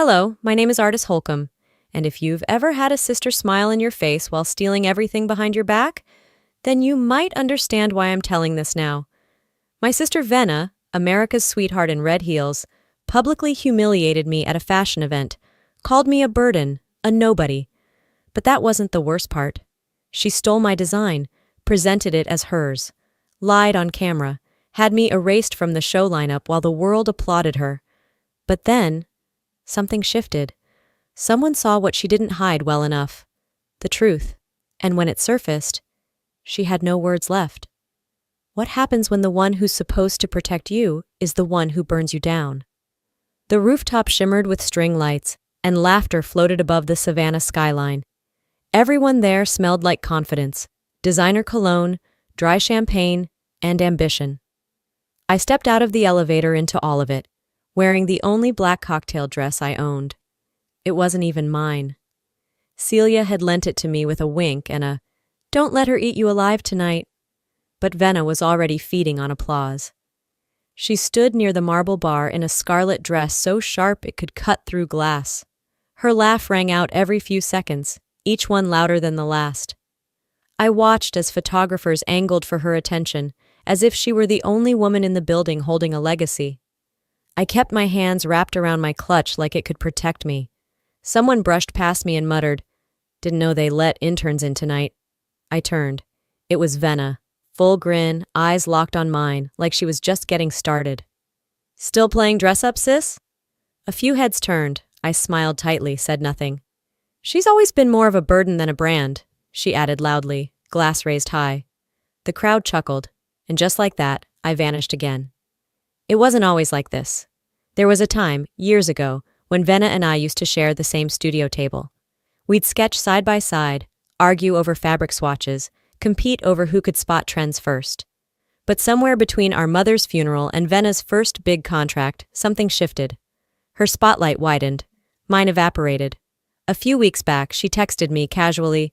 Hello, my name is Artis Holcomb, and if you've ever had a sister smile in your face while stealing everything behind your back, then you might understand why I'm telling this now. My sister Venna, America's sweetheart in red heels, publicly humiliated me at a fashion event, called me a burden, a nobody. But that wasn't the worst part. She stole my design, presented it as hers, lied on camera, had me erased from the show lineup while the world applauded her. But then, something shifted. Someone saw what she didn't hide well enough. The truth. And when it surfaced, she had no words left. What happens when the one who's supposed to protect you is the one who burns you down? The rooftop shimmered with string lights, and laughter floated above the Savannah skyline. Everyone there smelled like confidence, designer cologne, dry champagne, and ambition. I stepped out of the elevator into all of it, wearing the only black cocktail dress I owned. It wasn't even mine. Celia had lent it to me with a wink and a, "Don't let her eat you alive tonight." But Venna was already feeding on applause. She stood near the marble bar in a scarlet dress so sharp it could cut through glass. Her laugh rang out every few seconds, each one louder than the last. I watched as photographers angled for her attention, as if she were the only woman in the building holding a legacy. I kept my hands wrapped around my clutch like it could protect me. Someone brushed past me and muttered, "Didn't know they let interns in tonight." I turned. It was Venna, full grin, eyes locked on mine, like she was just getting started. "Still playing dress-up, sis?" A few heads turned. I smiled tightly, said nothing. "She's always been more of a burden than a brand," she added loudly, glass raised high. The crowd chuckled, and just like that, I vanished again. It wasn't always like this. There was a time, years ago, when Venna and I used to share the same studio table. We'd sketch side by side, argue over fabric swatches, compete over who could spot trends first. But somewhere between our mother's funeral and Venna's first big contract, something shifted. Her spotlight widened. Mine evaporated. A few weeks back, she texted me casually,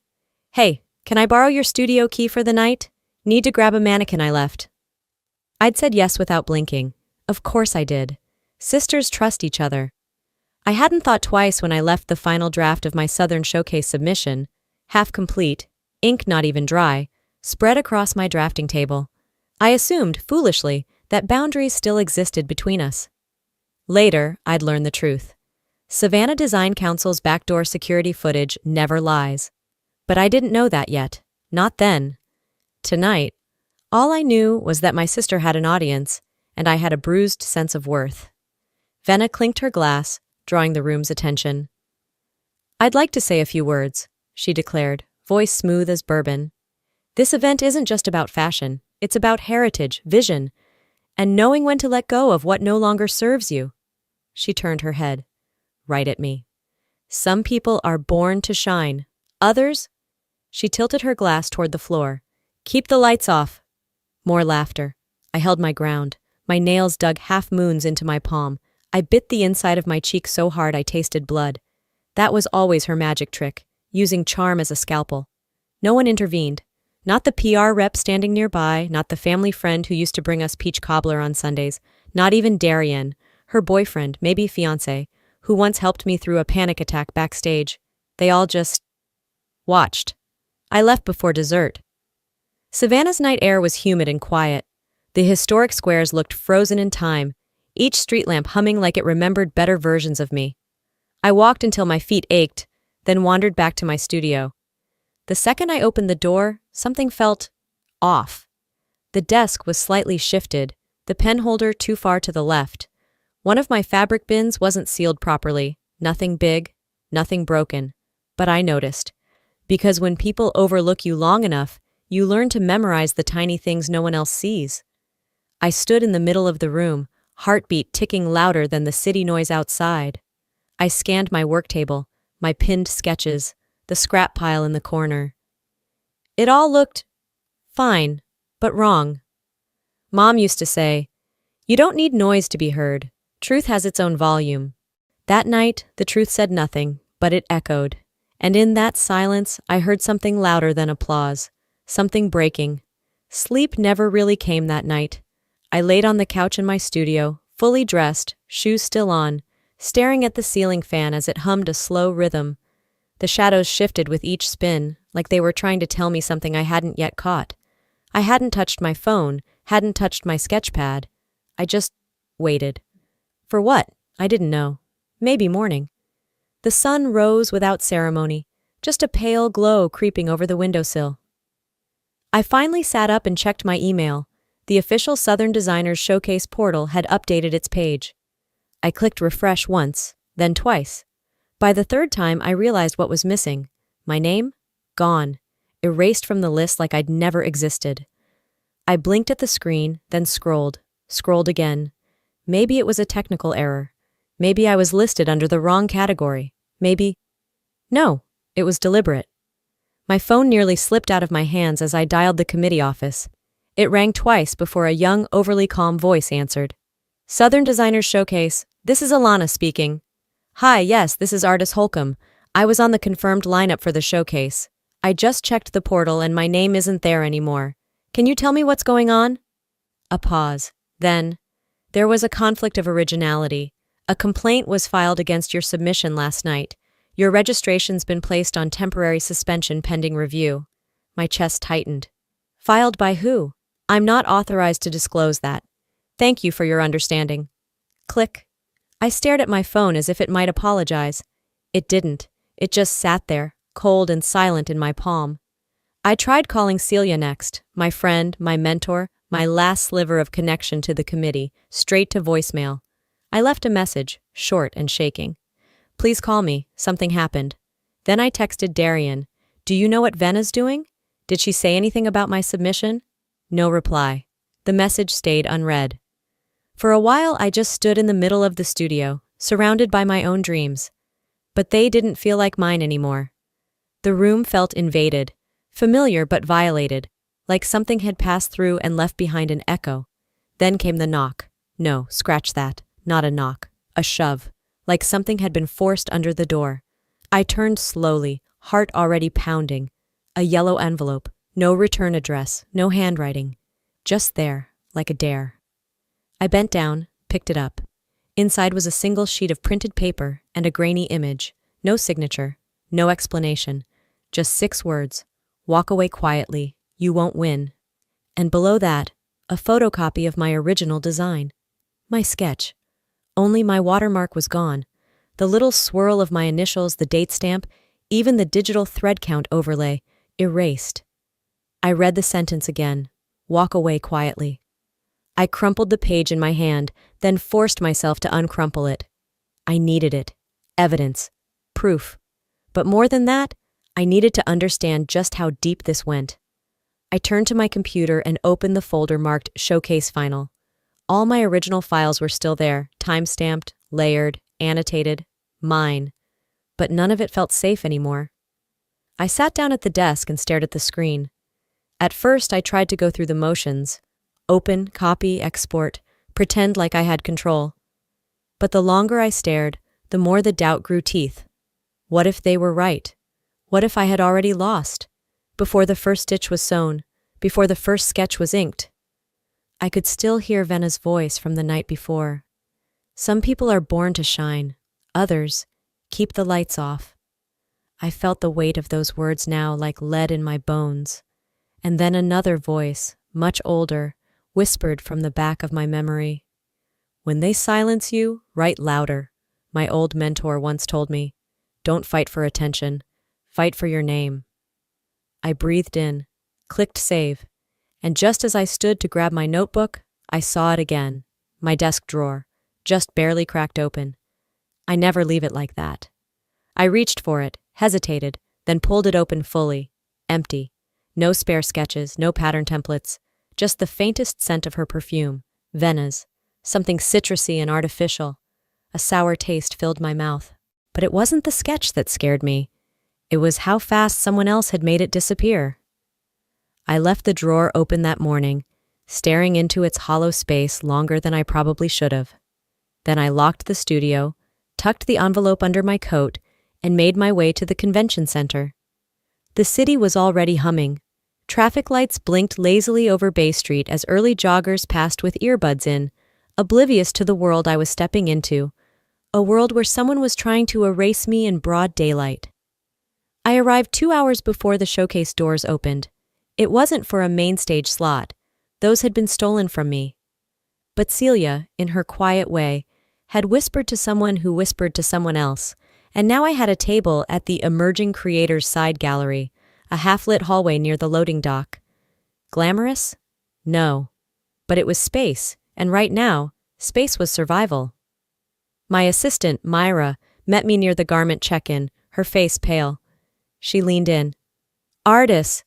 "Hey, can I borrow your studio key for the night? Need to grab a mannequin I left." I'd said yes without blinking. Of course I did. Sisters trust each other. I hadn't thought twice when I left the final draft of my Southern Showcase submission, half complete, ink not even dry, spread across my drafting table. I assumed, foolishly, that boundaries still existed between us. Later, I'd learn the truth. Savannah Design Council's backdoor security footage never lies. But I didn't know that yet. Not then. Tonight, all I knew was that my sister had an audience, and I had a bruised sense of worth. Venna clinked her glass, drawing the room's attention. "I'd like to say a few words," she declared, voice smooth as bourbon. "This event isn't just about fashion. It's about heritage, vision, and knowing when to let go of what no longer serves you." She turned her head, right at me. "Some people are born to shine. Others—" She tilted her glass toward the floor. "Keep the lights off." More laughter. I held my ground. My nails dug half-moons into my palm. I bit the inside of my cheek so hard I tasted blood. That was always her magic trick, using charm as a scalpel. No one intervened. Not the PR rep standing nearby, not the family friend who used to bring us peach cobbler on Sundays, not even Darian, her boyfriend, maybe fiancé, who once helped me through a panic attack backstage. They all just watched. I left before dessert. Savannah's night air was humid and quiet. The historic squares looked frozen in time, each street lamp humming like it remembered better versions of me. I walked until my feet ached, then wandered back to my studio. The second I opened the door, something felt off. The desk was slightly shifted, the pen holder too far to the left. One of my fabric bins wasn't sealed properly, nothing big, nothing broken. But I noticed. Because when people overlook you long enough, you learn to memorize the tiny things no one else sees. I stood in the middle of the room, heartbeat ticking louder than the city noise outside. I scanned my work table, my pinned sketches, the scrap pile in the corner. It all looked fine, but wrong. Mom used to say, "You don't need noise to be heard. Truth has its own volume." That night, the truth said nothing, but it echoed. And in that silence, I heard something louder than applause, something breaking. Sleep never really came that night. I laid on the couch in my studio, fully dressed, shoes still on, staring at the ceiling fan as it hummed a slow rhythm. The shadows shifted with each spin, like they were trying to tell me something I hadn't yet caught. I hadn't touched my phone, hadn't touched my sketchpad. I just waited. For what? I didn't know. Maybe morning. The sun rose without ceremony, just a pale glow creeping over the windowsill. I finally sat up and checked my email. The official Southern Designers Showcase portal had updated its page. I clicked refresh once, then twice. By the third time, I realized what was missing. My name? Gone. Erased from the list like I'd never existed. I blinked at the screen, then scrolled again. Maybe it was a technical error. Maybe I was listed under the wrong category. No, it was deliberate. My phone nearly slipped out of my hands as I dialed the committee office. It rang twice before a young, overly calm voice answered. Southern Designers Showcase, this is Alana speaking. Hi, yes, this is Artis Holcomb. I was on the confirmed lineup for the showcase. I just checked the portal and my name isn't there anymore. Can you tell me what's going on? A pause. Then, there was a conflict of originality. A complaint was filed against your submission last night. Your registration's been placed on temporary suspension pending review. My chest tightened. Filed by who? I'm not authorized to disclose that. Thank you for your understanding. Click. I stared at my phone as if it might apologize. It didn't. It just sat there, cold and silent in my palm. I tried calling Celia next, my friend, my mentor, my last sliver of connection to the committee, straight to voicemail. I left a message, short and shaking. Please call me, something happened. Then I texted Darian. Do you know what Vena's doing? Did she say anything about my submission? No reply. The message stayed unread. For a while I just stood in the middle of the studio, surrounded by my own dreams. But they didn't feel like mine anymore. The room felt invaded, familiar but violated, like something had passed through and left behind an echo. Then came the knock. No, scratch that. Not a knock. A shove. Like something had been forced under the door. I turned slowly, heart already pounding. A yellow envelope. No return address. No handwriting. Just there, like a dare. I bent down, picked it up. Inside was a single sheet of printed paper and a grainy image. No signature. No explanation. Just 6 words. Walk away quietly. You won't win. And below that, a photocopy of my original design. My sketch. Only my watermark was gone. The little swirl of my initials, the date stamp, even the digital thread count overlay, erased. I read the sentence again. Walk away quietly. I crumpled the page in my hand, then forced myself to uncrumple it. I needed it. Evidence. Proof. But more than that, I needed to understand just how deep this went. I turned to my computer and opened the folder marked Showcase Final. All my original files were still there, time-stamped, layered, annotated, mine. But none of it felt safe anymore. I sat down at the desk and stared at the screen. At first, I tried to go through the motions. Open, copy, export, pretend like I had control. But the longer I stared, the more the doubt grew teeth. What if they were right? What if I had already lost? Before the first stitch was sewn, before the first sketch was inked. I could still hear Vena's voice from the night before. Some people are born to shine. Others, keep the lights off. I felt the weight of those words now like lead in my bones. And then another voice, much older, whispered from the back of my memory. When they silence you, write louder. My old mentor once told me, don't fight for attention, fight for your name. I breathed in, clicked save, and just as I stood to grab my notebook, I saw it again, my desk drawer, just barely cracked open. I never leave it like that. I reached for it, hesitated, then pulled it open fully, empty. No spare sketches, no pattern templates, just the faintest scent of her perfume, Vena's, something citrusy and artificial. A sour taste filled my mouth. But it wasn't the sketch that scared me. It was how fast someone else had made it disappear. I left the drawer open that morning, staring into its hollow space longer than I probably should have. Then I locked the studio, tucked the envelope under my coat, and made my way to the convention center. The city was already humming. Traffic lights blinked lazily over Bay Street as early joggers passed with earbuds in, oblivious to the world I was stepping into. A world where someone was trying to erase me in broad daylight. I arrived 2 hours before the showcase doors opened. It wasn't for a main stage slot. Those had been stolen from me. But Celia, in her quiet way, had whispered to someone who whispered to someone else, and now I had a table at the Emerging Creators Side Gallery, a half-lit hallway near the loading dock. Glamorous? No. But it was space, and right now, space was survival. My assistant, Myra, met me near the garment check-in, her face pale. She leaned in. Artis.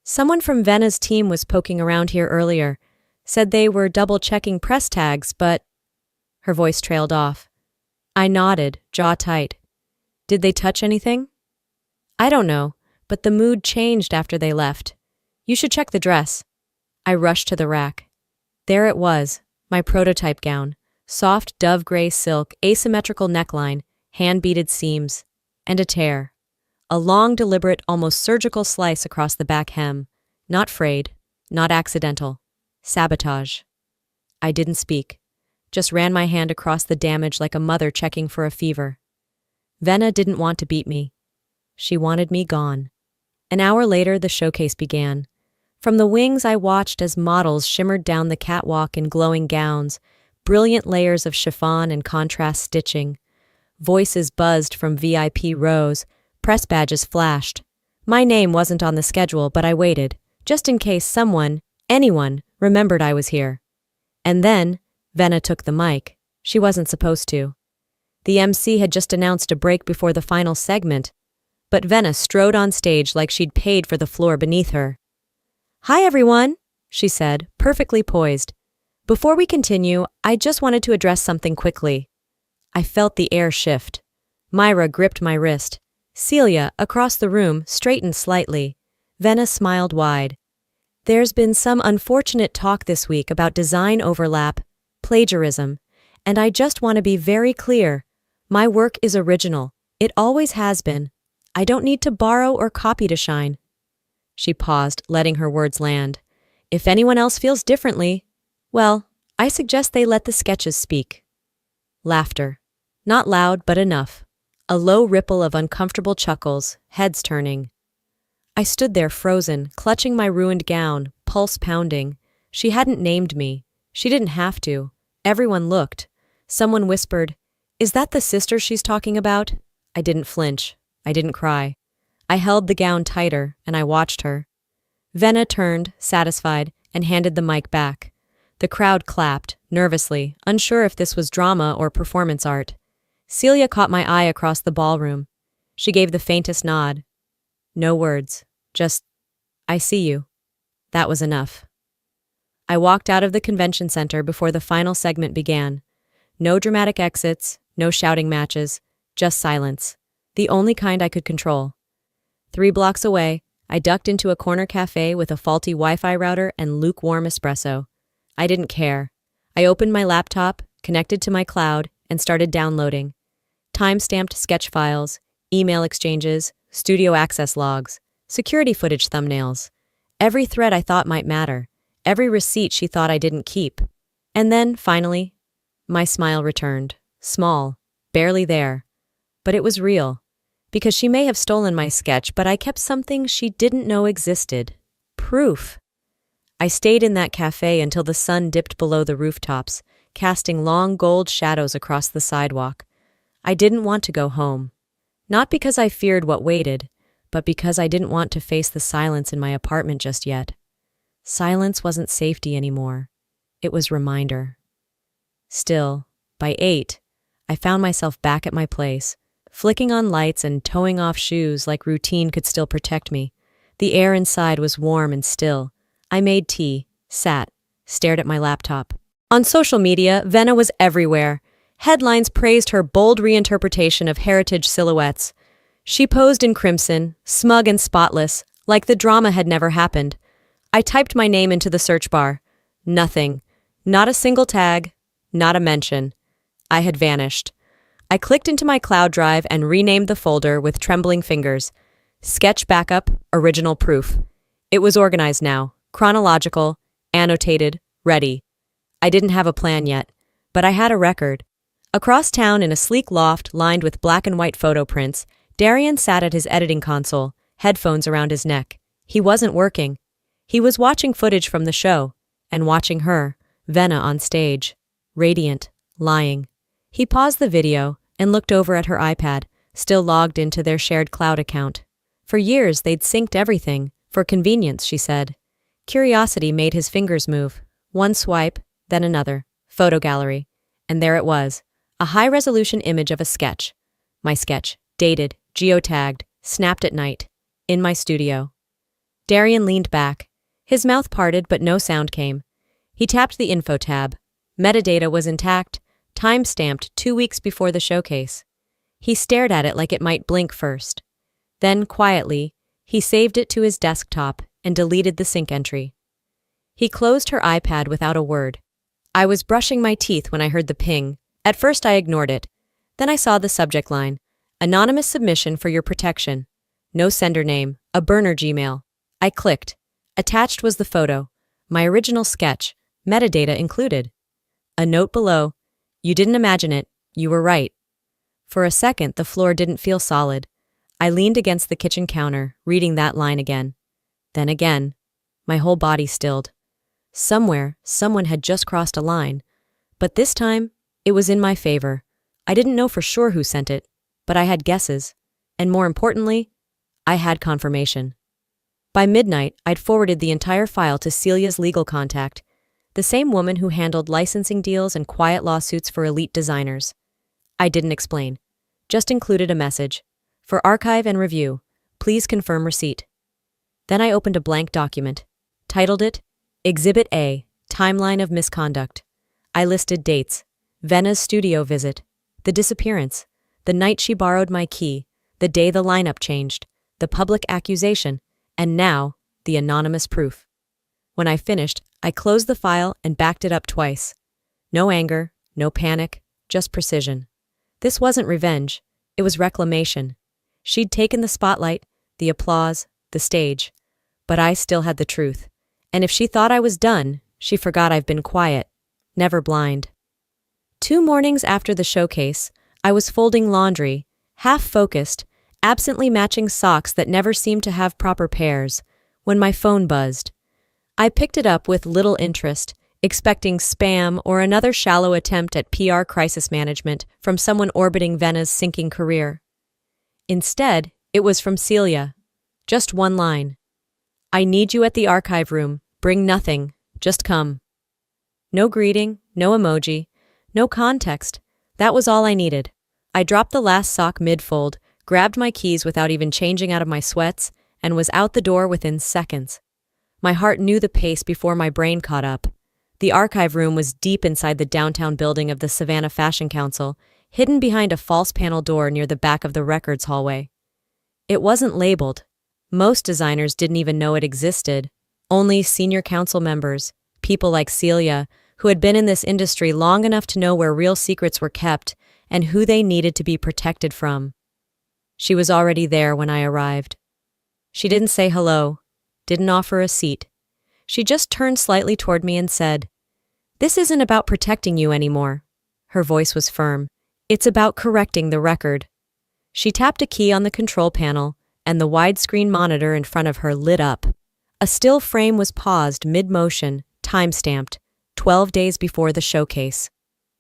Someone from Vena's team was poking around here earlier. Said they were double-checking press tags, but... Her voice trailed off. I nodded, jaw tight. Did they touch anything? I don't know, but the mood changed after they left. You should check the dress. I rushed to the rack. There it was, my prototype gown. Soft dove gray silk, asymmetrical neckline, hand-beaded seams, and a tear. A long, deliberate, almost surgical slice across the back hem. Not frayed, not accidental. Sabotage. I didn't speak, just ran my hand across the damage like a mother checking for a fever. Vena didn't want to beat me. She wanted me gone. An hour later, the showcase began. From the wings, I watched as models shimmered down the catwalk in glowing gowns, brilliant layers of chiffon and contrast stitching. Voices buzzed from VIP rows, press badges flashed. My name wasn't on the schedule, but I waited, just in case someone, anyone, remembered I was here. And then, Vena took the mic. She wasn't supposed to. The MC had just announced a break before the final segment, but Vena strode on stage like she'd paid for the floor beneath her. Hi everyone, she said, perfectly poised. Before we continue, I just wanted to address something quickly. I felt the air shift. Myra gripped my wrist. Celia, across the room, straightened slightly. Vena smiled wide. There's been some unfortunate talk this week about design overlap, plagiarism, and I just want to be very clear. My work is original. It always has been. I don't need to borrow or copy to shine. She paused, letting her words land. If anyone else feels differently, well, I suggest they let the sketches speak. Laughter. Not loud, but enough. A low ripple of uncomfortable chuckles, heads turning. I stood there frozen, clutching my ruined gown, pulse pounding. She hadn't named me. She didn't have to. Everyone looked. Someone whispered, "Is that the sister she's talking about?" I didn't flinch. I didn't cry. I held the gown tighter, and I watched her. Vena turned, satisfied, and handed the mic back. The crowd clapped, nervously, unsure if this was drama or performance art. Celia caught my eye across the ballroom. She gave the faintest nod. No words, just, I see you. That was enough. I walked out of the convention center before the final segment began. No dramatic exits, no shouting matches, just silence. The only kind I could control. 3 blocks away, I ducked into a corner cafe with a faulty Wi-Fi router and lukewarm espresso. I didn't care. I opened my laptop, connected to my cloud, and started downloading. Time-stamped sketch files, email exchanges, studio access logs, security footage thumbnails. Every thread I thought might matter. Every receipt she thought I didn't keep. And then, finally, my smile returned. Small, barely there. But it was real. Because she may have stolen my sketch, but I kept something she didn't know existed. Proof. I stayed in that cafe until the sun dipped below the rooftops, casting long gold shadows across the sidewalk. I didn't want to go home. Not because I feared what waited, but because I didn't want to face the silence in my apartment just yet. Silence wasn't safety anymore. It was reminder. Still, by 8, I found myself back at my place, flicking on lights and toeing off shoes like routine could still protect me. The air inside was warm and still. I made tea, sat, stared at my laptop. On social media, Vena was everywhere. Headlines praised her bold reinterpretation of heritage silhouettes. She posed in crimson, smug and spotless, like the drama had never happened. I typed my name into the search bar. Nothing. Not a single tag. Not a mention. I had vanished. I clicked into my cloud drive and renamed the folder with trembling fingers. Sketch backup, original proof. It was organized now, chronological, annotated, ready. I didn't have a plan yet, but I had a record. Across town in a sleek loft lined with black and white photo prints, Darian sat at his editing console, headphones around his neck. He wasn't working. He was watching footage from the show, and watching her, Venna, on stage, radiant, lying. He paused the video and looked over at her iPad, still logged into their shared cloud account. For years they'd synced everything, for convenience, she said. Curiosity made his fingers move. One swipe, then another. Photo gallery. And there it was, a high-resolution image of a sketch. My sketch, dated, geotagged, snapped at night. In my studio. Darian leaned back. His mouth parted, but no sound came. He tapped the info tab. Metadata was intact, time-stamped 2 weeks before the showcase. He stared at it like it might blink first. Then, quietly, he saved it to his desktop and deleted the sync entry. He closed her iPad without a word. I was brushing my teeth when I heard the ping. At first I ignored it. Then I saw the subject line. Anonymous submission for your protection. No sender name, a burner Gmail. I clicked. Attached was the photo. My original sketch, metadata included. A note below. You didn't imagine it. You were right. For a second, the floor didn't feel solid. I leaned against the kitchen counter, reading that line again. Then again. My whole body stilled. Somewhere, someone had just crossed a line. But this time, it was in my favor. I didn't know for sure who sent it, but I had guesses. And more importantly, I had confirmation. By midnight, I'd forwarded the entire file to Celia's legal contact, the same woman who handled licensing deals and quiet lawsuits for elite designers. I didn't explain, just included a message. For archive and review, please confirm receipt. Then I opened a blank document, titled it, Exhibit A, Timeline of Misconduct. I listed dates, Venna's studio visit, the disappearance, the night she borrowed my key, the day the lineup changed, the public accusation, and now, the anonymous proof. When I finished, I closed the file and backed it up twice. No anger, no panic, just precision. This wasn't revenge, it was reclamation. She'd taken the spotlight, the applause, the stage. But I still had the truth. And if she thought I was done, she forgot I've been quiet, never blind. 2 mornings after the showcase, I was folding laundry, half-focused, absently matching socks that never seemed to have proper pairs, when my phone buzzed. I picked it up with little interest, expecting spam or another shallow attempt at PR crisis management from someone orbiting Venna's sinking career. Instead, it was from Celia. Just one line. I need you at the archive room. Bring nothing. Just come. No greeting, no emoji, no context. That was all I needed. I dropped the last sock mid-fold, grabbed my keys without even changing out of my sweats, and was out the door within seconds. My heart knew the pace before my brain caught up. The archive room was deep inside the downtown building of the Savannah Fashion Council, hidden behind a false panel door near the back of the records hallway. It wasn't labeled. Most designers didn't even know it existed. Only senior council members, people like Celia, who had been in this industry long enough to know where real secrets were kept and who they needed to be protected from. She was already there when I arrived. She didn't say hello, didn't offer a seat. She just turned slightly toward me and said, "This isn't about protecting you anymore." Her voice was firm. "It's about correcting the record." She tapped a key on the control panel, and the widescreen monitor in front of her lit up. A still frame was paused mid-motion, time-stamped, 12 days before the showcase.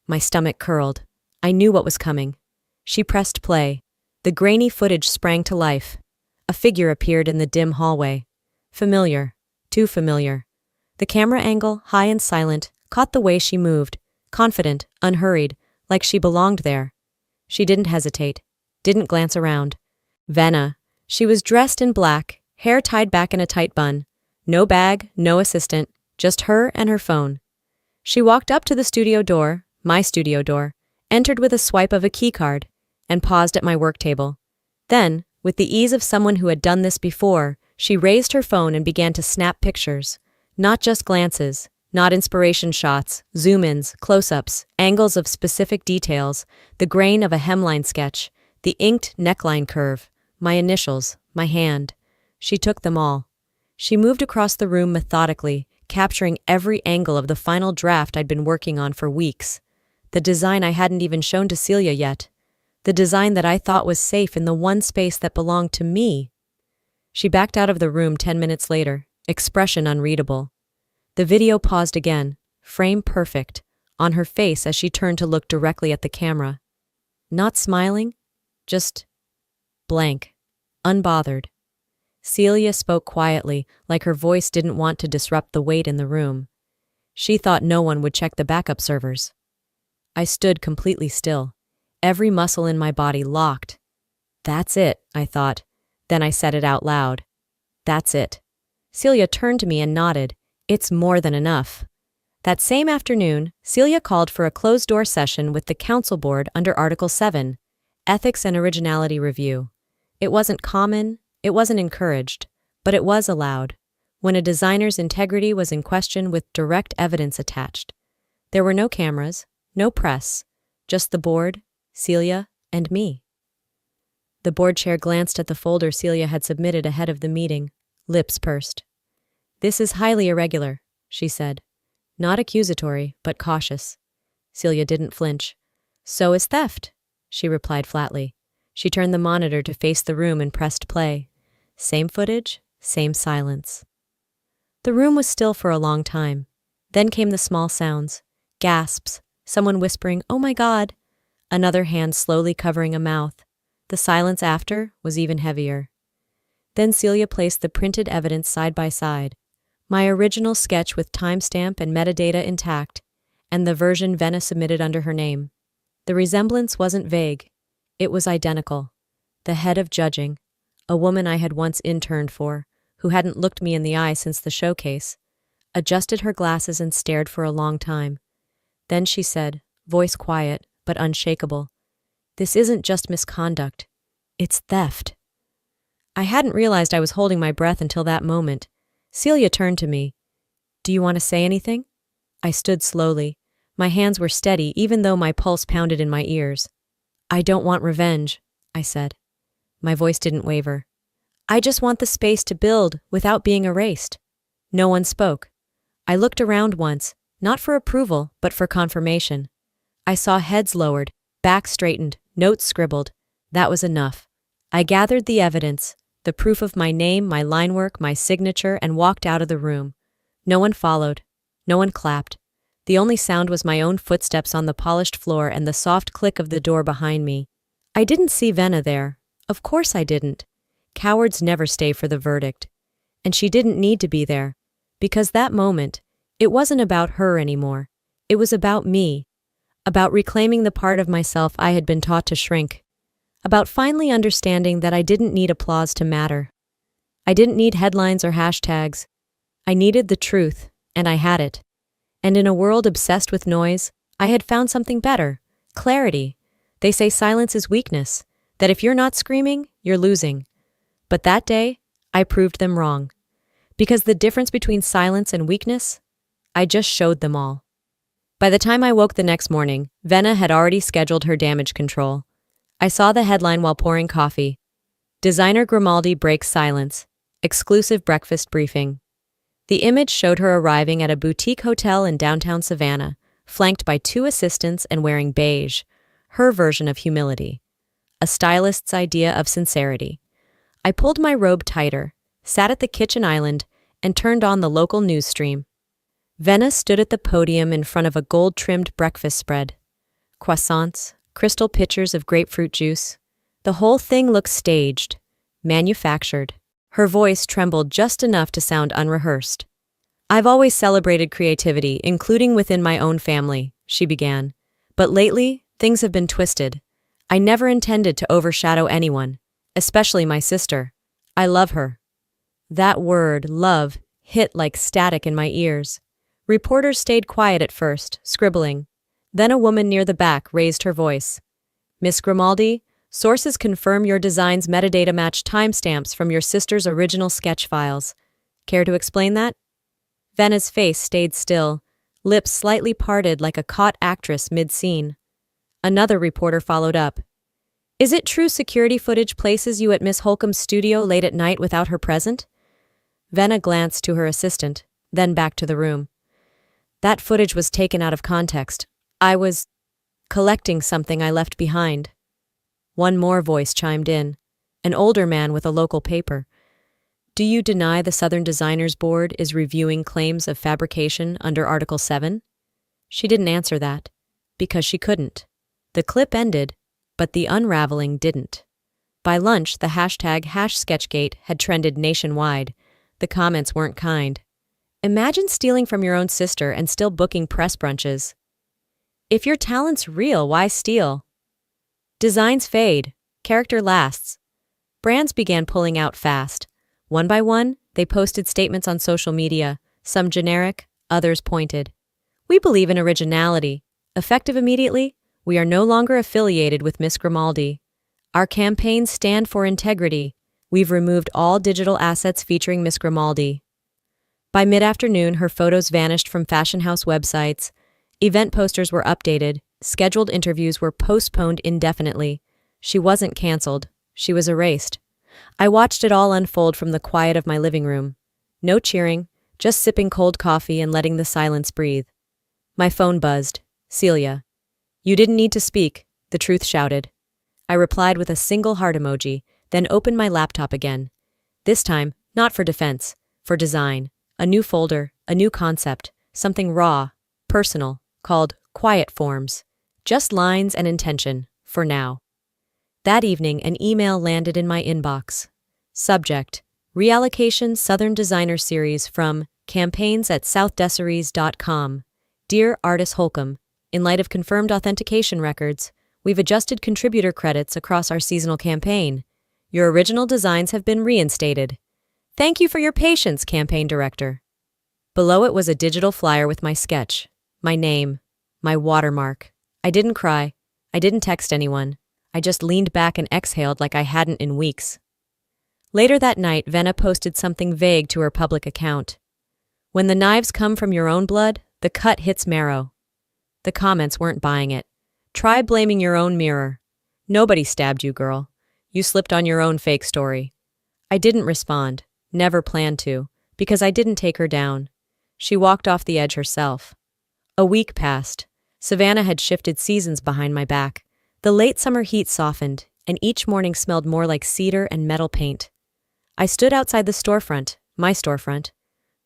My stomach curled. I knew what was coming. She pressed play. The grainy footage sprang to life. A figure appeared in the dim hallway. Familiar. Too familiar. The camera angle, high and silent, caught the way she moved, confident, unhurried, like she belonged there. She didn't hesitate, didn't glance around. Venna. She was dressed in black, hair tied back in a tight bun. No bag, no assistant, just her and her phone. She walked up to the studio door, my studio door, entered with a swipe of a keycard, and paused at my work table. Then, with the ease of someone who had done this before, she raised her phone and began to snap pictures. Not just glances, not inspiration shots, zoom-ins, close-ups, angles of specific details, the grain of a hemline sketch, the inked neckline curve, my initials, my hand. She took them all. She moved across the room methodically, capturing every angle of the final draft I'd been working on for weeks. the design I hadn't even shown to Celia yet, the design that I thought was safe in the one space that belonged to me. She backed out of the room 10 minutes later, expression unreadable. The video paused again, frame perfect, on her face as she turned to look directly at the camera. Not smiling, just blank, unbothered. Celia spoke quietly, like her voice didn't want to disrupt the wait in the room. She thought no one would check the backup servers. I stood completely still, every muscle in my body locked. That's it, I thought. Then I said it out loud. That's it. Celia turned to me and nodded. It's more than enough. That same afternoon, Celia called for a closed-door session with the Council Board under Article 7, Ethics and Originality Review. It wasn't common, it wasn't encouraged, but it was allowed, when a designer's integrity was in question with direct evidence attached. There were no cameras, no press, just the board, Celia, and me. The board chair glanced at the folder Celia had submitted ahead of the meeting, lips pursed. "This is highly irregular," she said. Not accusatory, but cautious. Celia didn't flinch. "So is theft," she replied flatly. She turned the monitor to face the room and pressed play. Same footage, same silence. The room was still for a long time. Then came the small sounds. Gasps, someone whispering, "Oh my God!" Another hand slowly covering a mouth. The silence after was even heavier. Then Celia placed the printed evidence side by side. My original sketch with timestamp and metadata intact, and the version Venna submitted under her name. The resemblance wasn't vague. It was identical. The head of judging, a woman I had once interned for, who hadn't looked me in the eye since the showcase, adjusted her glasses and stared for a long time. Then she said, voice quiet but unshakable, "This isn't just misconduct. It's theft." I hadn't realized I was holding my breath until that moment. Celia turned to me. "Do you want to say anything?" I stood slowly. My hands were steady even though my pulse pounded in my ears. "I don't want revenge," I said. My voice didn't waver. "I just want the space to build without being erased." No one spoke. I looked around once, not for approval, but for confirmation. I saw heads lowered, backs straightened, notes scribbled. That was enough. I gathered the evidence, the proof of my name, my line work, my signature, and walked out of the room. No one followed. No one clapped. The only sound was my own footsteps on the polished floor and the soft click of the door behind me. I didn't see Venna there. Of course I didn't. Cowards never stay for the verdict. And she didn't need to be there. Because that moment, it wasn't about her anymore. It was about me. About reclaiming the part of myself I had been taught to shrink. About finally understanding that I didn't need applause to matter. I didn't need headlines or hashtags. I needed the truth, and I had it. And in a world obsessed with noise, I had found something better. Clarity. They say silence is weakness, that if you're not screaming, you're losing. But that day, I proved them wrong. Because the difference between silence and weakness, I just showed them all. By the time I woke the next morning, Venna had already scheduled her damage control. I saw the headline while pouring coffee. Designer Grimaldi breaks silence. Exclusive breakfast briefing. The image showed her arriving at a boutique hotel in downtown Savannah, flanked by 2 assistants and wearing beige, her version of humility. A stylist's idea of sincerity. I pulled my robe tighter, sat at the kitchen island, and turned on the local news stream. Venna stood at the podium in front of a gold-trimmed breakfast spread. Croissants, crystal pitchers of grapefruit juice. The whole thing looked staged, manufactured. Her voice trembled just enough to sound unrehearsed. "I've always celebrated creativity, including within my own family," she began. "But lately, things have been twisted. I never intended to overshadow anyone, especially my sister. I love her." That word, love, hit like static in my ears. Reporters stayed quiet at first, scribbling. Then a woman near the back raised her voice. "Miss Grimaldi, sources confirm your design's metadata match timestamps from your sister's original sketch files. Care to explain that?" Venna's face stayed still, lips slightly parted like a caught actress mid-scene. Another reporter followed up. "Is it true security footage places you at Miss Holcomb's studio late at night without her present?" Venna glanced to her assistant, then back to the room. "That footage was taken out of context. I was..." collecting something I left behind. One more voice chimed in, an older man with a local paper. Do you deny the Southern Designers Board is reviewing claims of fabrication under Article 7? She didn't answer that, because she couldn't. The clip ended, but the unraveling didn't. By lunch, the hashtag #Sketchgate had trended nationwide. The comments weren't kind. Imagine stealing from your own sister and still booking press brunches. If your talent's real, why steal? Designs fade, character lasts. Brands began pulling out fast. One by one, they posted statements on social media, some generic, others pointed. We believe in originality. Effective immediately, we are no longer affiliated with Miss Grimaldi. Our campaigns stand for integrity. We've removed all digital assets featuring Miss Grimaldi. By mid-afternoon, her photos vanished from fashion house websites. Event posters were updated. Scheduled interviews were postponed indefinitely. She wasn't canceled. She was erased. I watched it all unfold from the quiet of my living room. No cheering, just sipping cold coffee and letting the silence breathe. My phone buzzed. Celia. You didn't need to speak, the truth shouted. I replied with a single heart emoji, then opened my laptop again. This time, not for defense, for design. A new folder, a new concept, something raw, personal, called Quiet Forms. Just lines and intention, for now. That evening, an email landed in my inbox. Subject: Reallocation Southern Designer Series from campaigns@southdesiree.com. Dear Artis Holcomb, in light of confirmed authentication records, we've adjusted contributor credits across our seasonal campaign. Your original designs have been reinstated. Thank you for your patience, campaign director. Below it was a digital flyer with my sketch, my name, my watermark. I didn't cry. I didn't text anyone. I just leaned back and exhaled like I hadn't in weeks. Later that night, Venna posted something vague to her public account. When the knives come from your own blood, the cut hits marrow. The comments weren't buying it. Try blaming your own mirror. Nobody stabbed you, girl. You slipped on your own fake story. I didn't respond, never planned to, because I didn't take her down. She walked off the edge herself. A week passed. Savannah had shifted seasons behind my back. The late summer heat softened, and each morning smelled more like cedar and metal paint. I stood outside the storefront, my storefront,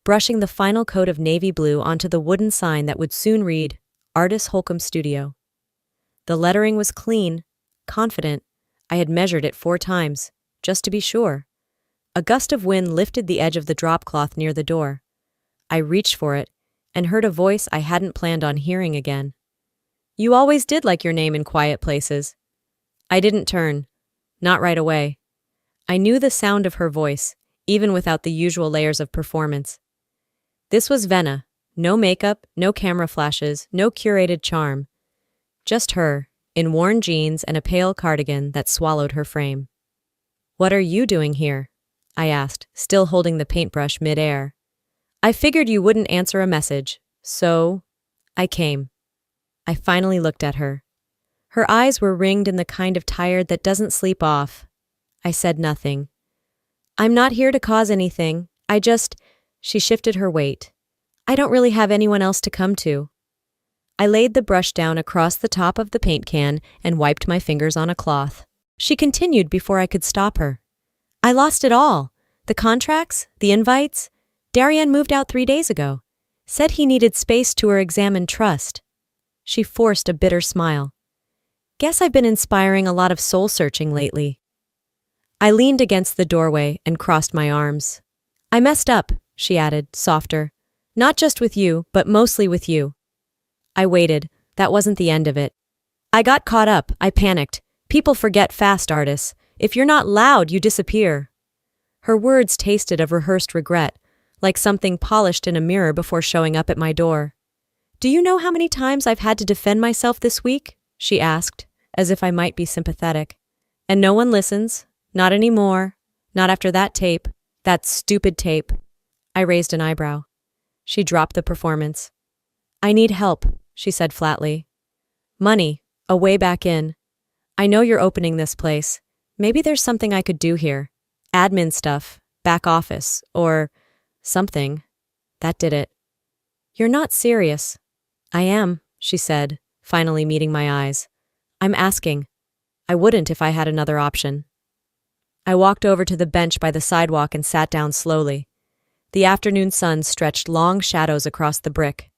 brushing the final coat of navy blue onto the wooden sign that would soon read, Artis Holcomb Studio. The lettering was clean, confident. I had measured it 4 times, just to be sure. A gust of wind lifted the edge of the drop cloth near the door. I reached for it, and heard a voice I hadn't planned on hearing again. You always did like your name in quiet places. I didn't turn. Not right away. I knew the sound of her voice, even without the usual layers of performance. This was Venna. No makeup, no camera flashes, no curated charm. Just her, in worn jeans and a pale cardigan that swallowed her frame. What are you doing here? I asked, still holding the paintbrush mid-air. I figured you wouldn't answer a message, so I came. I finally looked at her. Her eyes were ringed in the kind of tired that doesn't sleep off. I said nothing. I'm not here to cause anything. She shifted her weight. I don't really have anyone else to come to. I laid the brush down across the top of the paint can and wiped my fingers on a cloth. She continued before I could stop her. I lost it all. The contracts, the invites. Darian moved out 3 days ago. Said he needed space to her examine trust. She forced a bitter smile. Guess I've been inspiring a lot of soul-searching lately. I leaned against the doorway and crossed my arms. I messed up, she added, softer. Not just with you, but mostly with you. I waited. That wasn't the end of it. I got caught up. I panicked. People forget fast, Artis. If you're not loud, you disappear. Her words tasted of rehearsed regret, like something polished in a mirror before showing up at my door. Do you know how many times I've had to defend myself this week? She asked, as if I might be sympathetic. And no one listens. Not anymore. Not after that tape. That stupid tape. I raised an eyebrow. She dropped the performance. I need help, she said flatly. Money, a way back in. I know you're opening this place. Maybe there's something I could do here. Admin stuff, back office, or something. That did it. You're not serious. I am, she said, finally meeting my eyes. I'm asking. I wouldn't if I had another option. I walked over to the bench by the sidewalk and sat down slowly. The afternoon sun stretched long shadows across the brick.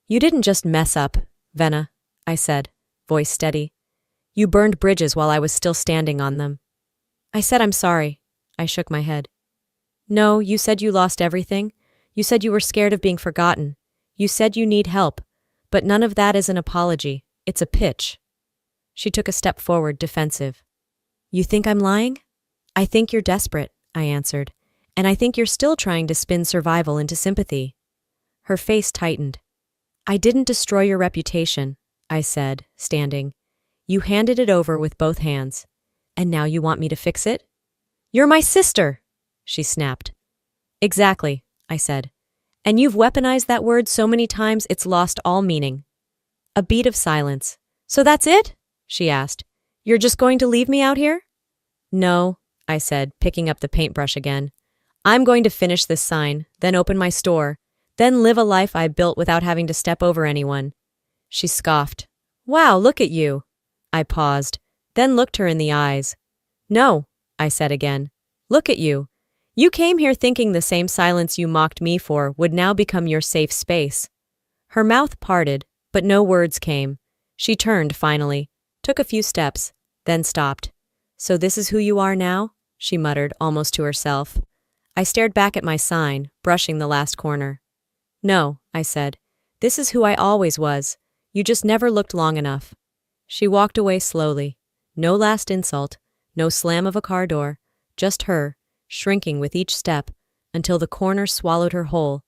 You didn't just mess up, Venna, I said, voice steady. You burned bridges while I was still standing on them. I said I'm sorry. I shook my head. No, you said you lost everything. You said you were scared of being forgotten. You said you need help. But none of that is an apology. It's a pitch. She took a step forward, defensive. You think I'm lying? I think you're desperate, I answered. And I think you're still trying to spin survival into sympathy. Her face tightened. I didn't destroy your reputation, I said, standing. You handed it over with both hands. And now you want me to fix it? You're my sister, she snapped. Exactly, I said. And you've weaponized that word so many times it's lost all meaning. A beat of silence. So that's it? She asked. You're just going to leave me out here? No, I said, picking up the paintbrush again. I'm going to finish this sign, then open my store, then live a life I built without having to step over anyone. She scoffed. Wow, look at you. I paused, then looked her in the eyes. No, I said again. Look at you. You came here thinking the same silence you mocked me for would now become your safe space. Her mouth parted, but no words came. She turned finally, took a few steps, then stopped. So this is who you are now? She muttered, almost to herself. I stared back at my sign, brushing the last corner. No, I said. This is who I always was. You just never looked long enough. She walked away slowly. No last insult, no slam of a car door, just her, shrinking with each step, until the corner swallowed her whole.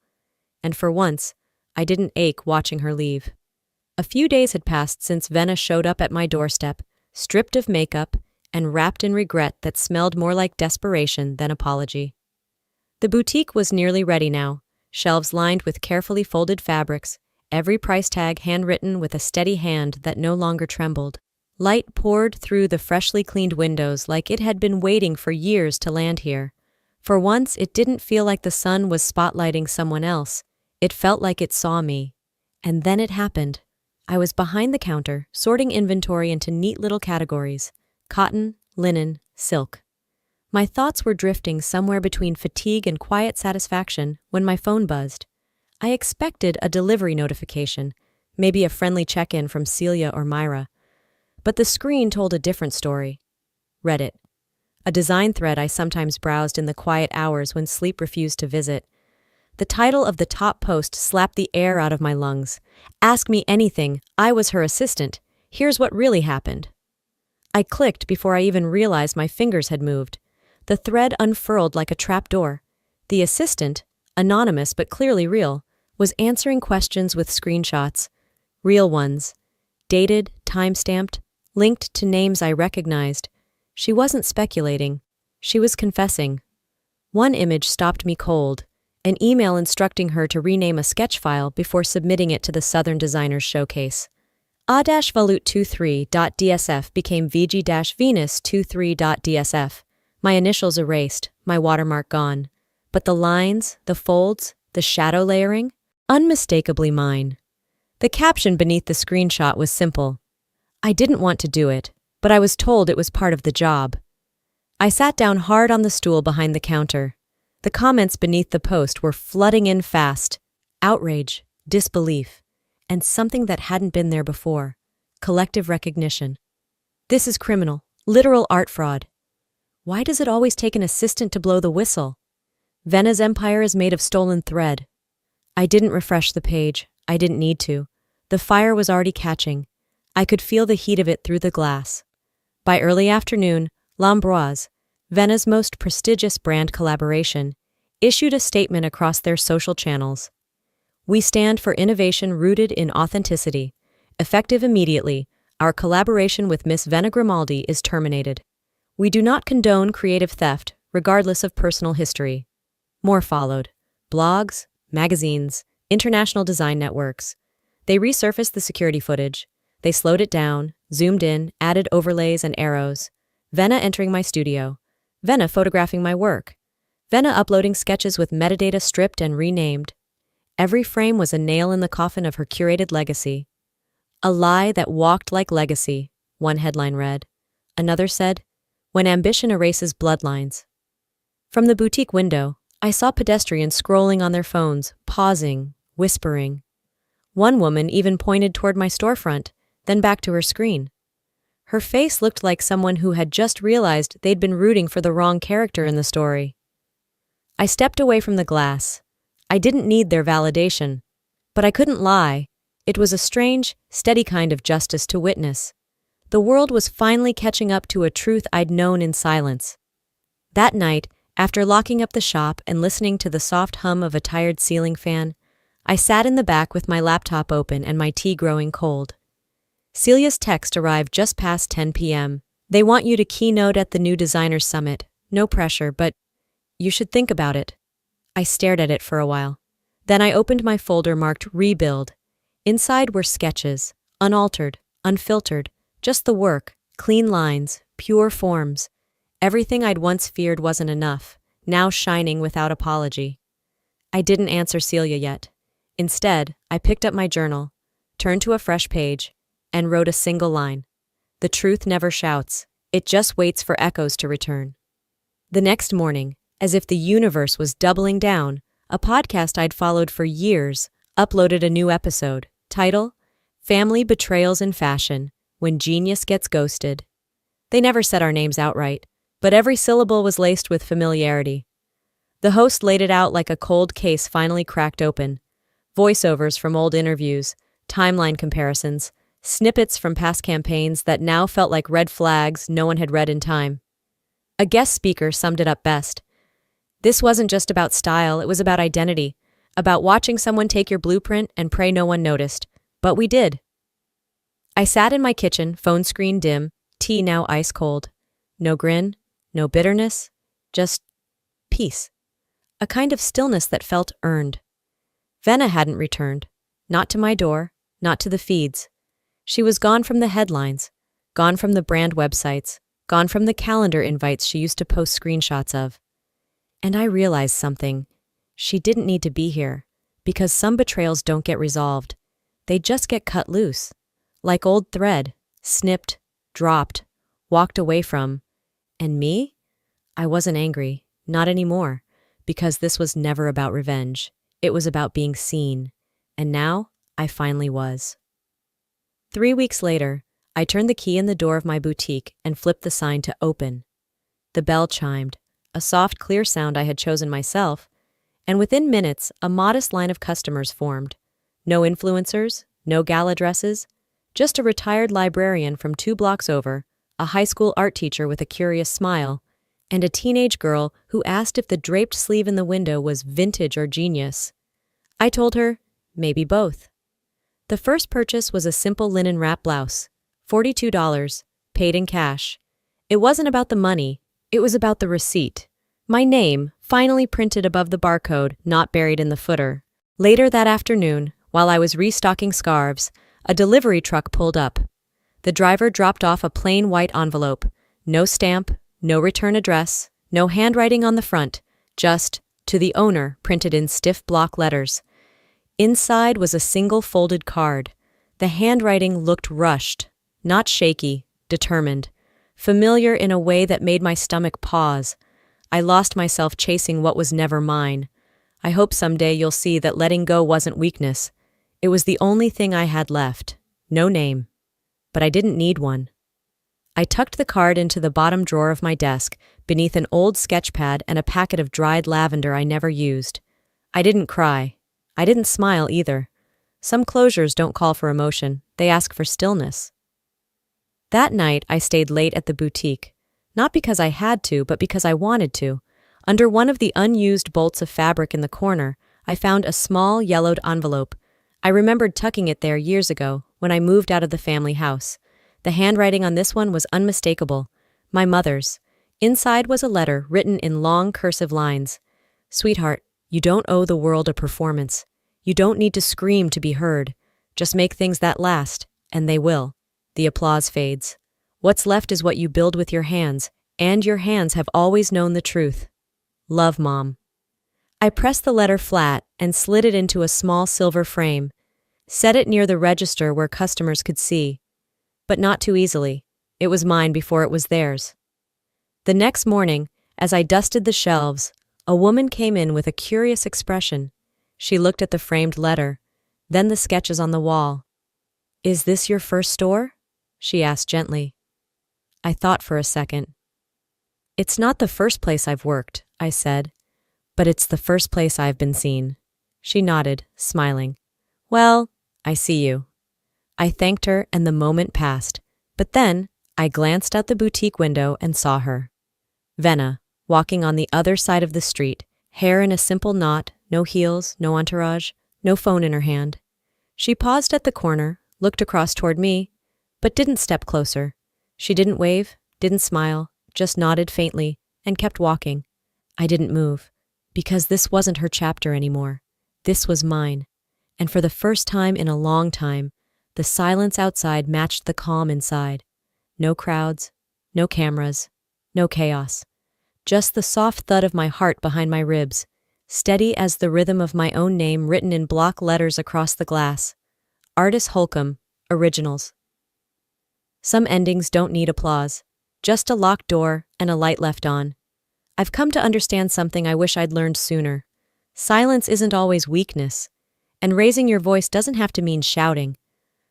And for once, I didn't ache watching her leave. A few days had passed since Venna showed up at my doorstep, stripped of makeup, and wrapped in regret that smelled more like desperation than apology. The boutique was nearly ready now, shelves lined with carefully folded fabrics, every price tag handwritten with a steady hand that no longer trembled. Light poured through the freshly cleaned windows like it had been waiting for years to land here. For once, it didn't feel like the sun was spotlighting someone else. It felt like it saw me. And then it happened. I was behind the counter, sorting inventory into neat little categories: cotton, linen, silk. My thoughts were drifting somewhere between fatigue and quiet satisfaction when my phone buzzed. I expected a delivery notification, maybe a friendly check-in from Celia or Myra. But the screen told a different story. Reddit. A design thread I sometimes browsed in the quiet hours when sleep refused to visit. The title of the top post slapped the air out of my lungs. Ask me anything. I was her assistant. Here's what really happened. I clicked before I even realized my fingers had moved. The thread unfurled like a trapdoor. The assistant, anonymous but clearly real, was answering questions with screenshots. Real ones. Dated, time-stamped, linked to names I recognized. She wasn't speculating. She was confessing. One image stopped me cold. An email instructing her to rename a sketch file before submitting it to the Southern Designers Showcase. A-valut23.dsf became VG-Venus23.dsf. My initials erased, my watermark gone. But the lines, the folds, the shadow layering, unmistakably mine. The caption beneath the screenshot was simple. I didn't want to do it, but I was told it was part of the job. I sat down hard on the stool behind the counter. The comments beneath the post were flooding in fast. Outrage, disbelief, and something that hadn't been there before. Collective recognition. This is criminal, literal art fraud. Why does it always take an assistant to blow the whistle? Venna's empire is made of stolen thread. I didn't refresh the page. I didn't need to. The fire was already catching. I could feel the heat of it through the glass. By early afternoon, L'Ambroise, Venna's most prestigious brand collaboration, issued a statement across their social channels. We stand for innovation rooted in authenticity. Effective immediately, our collaboration with Miss Venna Grimaldi is terminated. We do not condone creative theft, regardless of personal history. More followed. Blogs, magazines, international design networks. They resurfaced the security footage. They slowed it down, zoomed in, added overlays and arrows. Venna entering my studio. Venna photographing my work. Venna uploading sketches with metadata stripped and renamed. Every frame was a nail in the coffin of her curated legacy. A lie that walked like legacy, one headline read. Another said, when ambition erases bloodlines. From the boutique window, I saw pedestrians scrolling on their phones, pausing, whispering. One woman even pointed toward my storefront, then back to her screen. Her face looked like someone who had just realized they'd been rooting for the wrong character in the story. I stepped away from the glass. I didn't need their validation. But I couldn't lie. It was a strange, steady kind of justice to witness. The world was finally catching up to a truth I'd known in silence. That night, after locking up the shop and listening to the soft hum of a tired ceiling fan, I sat in the back with my laptop open and my tea growing cold. Celia's text arrived just past 10 p.m. They want you to keynote at the new Designers Summit. No pressure, but you should think about it. I stared at it for a while. Then I opened my folder marked Rebuild. Inside were sketches, unaltered, unfiltered, just the work, clean lines, pure forms. Everything I'd once feared wasn't enough, now shining without apology. I didn't answer Celia yet. Instead, I picked up my journal, turned to a fresh page, and wrote a single line. The truth never shouts. It just waits for echoes to return. The next morning, as if the universe was doubling down, a podcast I'd followed for years uploaded a new episode. Title: Family Betrayals in Fashion, When Genius Gets Ghosted. They never said our names outright, but every syllable was laced with familiarity. The host laid it out like a cold case finally cracked open. Voiceovers from old interviews, timeline comparisons, snippets from past campaigns that now felt like red flags no one had read in time. A guest speaker summed it up best. This wasn't just about style, it was about identity, about watching someone take your blueprint and pray no one noticed. But we did. I sat in my kitchen, phone screen dim, tea now ice cold. No grin, no bitterness, just peace. A kind of stillness that felt earned. Venna hadn't returned. Not to my door, not to the feeds. She was gone from the headlines, gone from the brand websites, gone from the calendar invites she used to post screenshots of. And I realized something. She didn't need to be here, because some betrayals don't get resolved. They just get cut loose. Like old thread, snipped, dropped, walked away from. And me? I wasn't angry, not anymore, because this was never about revenge. It was about being seen. And now, I finally was. 3 weeks later, I turned the key in the door of my boutique and flipped the sign to open. The bell chimed, a soft, clear sound I had chosen myself, and within minutes, a modest line of customers formed. No influencers, no gala dresses, just a retired librarian from 2 blocks over, a high school art teacher with a curious smile, and a teenage girl who asked if the draped sleeve in the window was vintage or genius. I told her, maybe both. The first purchase was a simple linen wrap blouse, $42, paid in cash. It wasn't about the money, it was about the receipt. My name, finally printed above the barcode, not buried in the footer. Later that afternoon, while I was restocking scarves, a delivery truck pulled up. The driver dropped off a plain white envelope. No stamp, no return address, no handwriting on the front, just, to the owner, printed in stiff block letters. Inside was a single folded card. The handwriting looked rushed, not shaky, determined, familiar in a way that made my stomach pause. I lost myself chasing what was never mine. I hope someday you'll see that letting go wasn't weakness. It was the only thing I had left. No name. But I didn't need one. I tucked the card into the bottom drawer of my desk, beneath an old sketch pad and a packet of dried lavender I never used. I didn't cry. I didn't smile either. Some closures don't call for emotion, they ask for stillness. That night, I stayed late at the boutique. Not because I had to, but because I wanted to. Under one of the unused bolts of fabric in the corner, I found a small, yellowed envelope. I remembered tucking it there years ago, when I moved out of the family house. The handwriting on this one was unmistakable. My mother's. Inside was a letter written in long cursive lines. Sweetheart, you don't owe the world a performance. You don't need to scream to be heard. Just make things that last, and they will. The applause fades. What's left is what you build with your hands, and your hands have always known the truth. Love, Mom. I pressed the letter flat and slid it into a small silver frame. Set it near the register where customers could see. But not too easily. It was mine before it was theirs. The next morning, as I dusted the shelves, a woman came in with a curious expression. She looked at the framed letter, then the sketches on the wall. "Is this your first store?" she asked gently. I thought for a second. "It's not the first place I've worked," I said, "but it's the first place I've been seen." She nodded, smiling. "Well, I see you." I thanked her and the moment passed, but then I glanced out the boutique window and saw her. Venna, walking on the other side of the street, hair in a simple knot, no heels, no entourage, no phone in her hand. She paused at the corner, looked across toward me, but didn't step closer. She didn't wave, didn't smile, just nodded faintly, and kept walking. I didn't move, because this wasn't her chapter anymore. This was mine. And for the first time in a long time, the silence outside matched the calm inside. No crowds, no cameras, no chaos. Just the soft thud of my heart behind my ribs, steady as the rhythm of my own name written in block letters across the glass. Artis Holcomb, Originals. Some endings don't need applause, just a locked door and a light left on. I've come to understand something I wish I'd learned sooner. Silence isn't always weakness, and raising your voice doesn't have to mean shouting.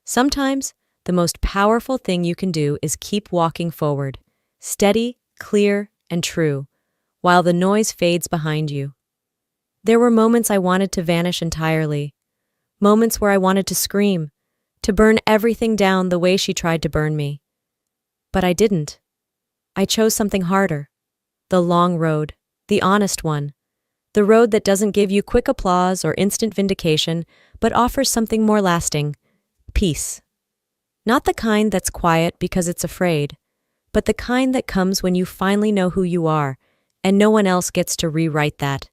Sometimes, the most powerful thing you can do is keep walking forward, steady, clear, and true, while the noise fades behind you. There were moments I wanted to vanish entirely, moments where I wanted to scream, to burn everything down the way she tried to burn me. But I didn't. I chose something harder. The long road, the honest one. The road that doesn't give you quick applause or instant vindication, but offers something more lasting. Peace. Not the kind that's quiet because it's afraid, but the kind that comes when you finally know who you are, and no one else gets to rewrite that.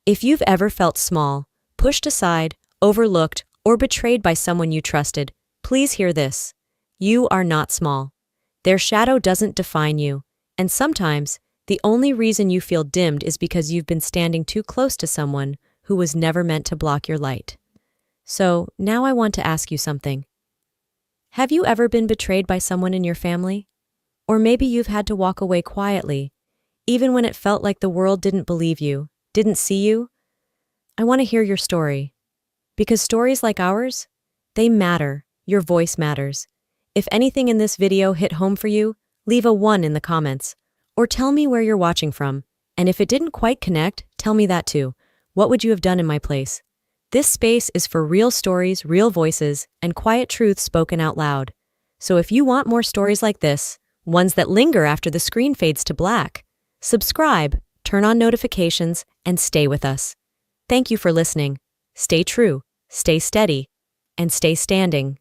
If you've ever felt small, pushed aside, overlooked, or betrayed by someone you trusted, please hear this. You are not small. Their shadow doesn't define you, and sometimes the only reason you feel dimmed is because you've been standing too close to someone who was never meant to block your light. So, now I want to ask you something. Have you ever been betrayed by someone in your family? Or maybe you've had to walk away quietly, even when it felt like the world didn't believe you, didn't see you? I want to hear your story. Because stories like ours, they matter. Your voice matters. If anything in this video hit home for you, leave a 1 in the comments. Or tell me where you're watching from. And if it didn't quite connect, tell me that too. What would you have done in my place? This space is for real stories, real voices, and quiet truths spoken out loud. So if you want more stories like this, ones that linger after the screen fades to black, subscribe, turn on notifications, and stay with us. Thank you for listening. Stay true, stay steady, and stay standing.